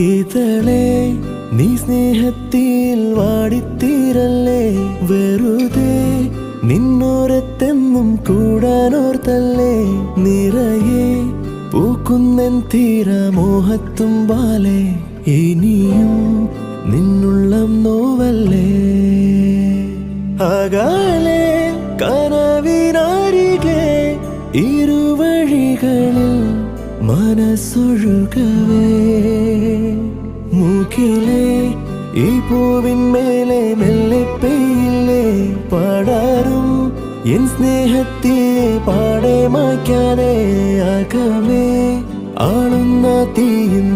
ഇതളേ നീ സ്നേഹത്തിൽ വാടിത്തീരല്ലേ, വെറുതെ നിന്നോരത്തെന്നും കൂടാനോർത്തല്ലേ. നിറയെ പൂക്കുന്നൻ തീരമോഹത്തുമ്പാലെ, ഇനിയും നിന്നുള്ളം നോവല്ലേ. അകലെ കനവിനരികെ ഇരുവഴികളിൽ മനസ്സൊഴുകവേ, മൂക്കിലെ ഈ പൂവിന്മേലെ മെല്ലെ പെയ്യില്ലേ പടരും എൻ സ്നേഹത്തെ പാടെ മായ്ക്കാതെ. അകമേ ആളുന്ന തീയും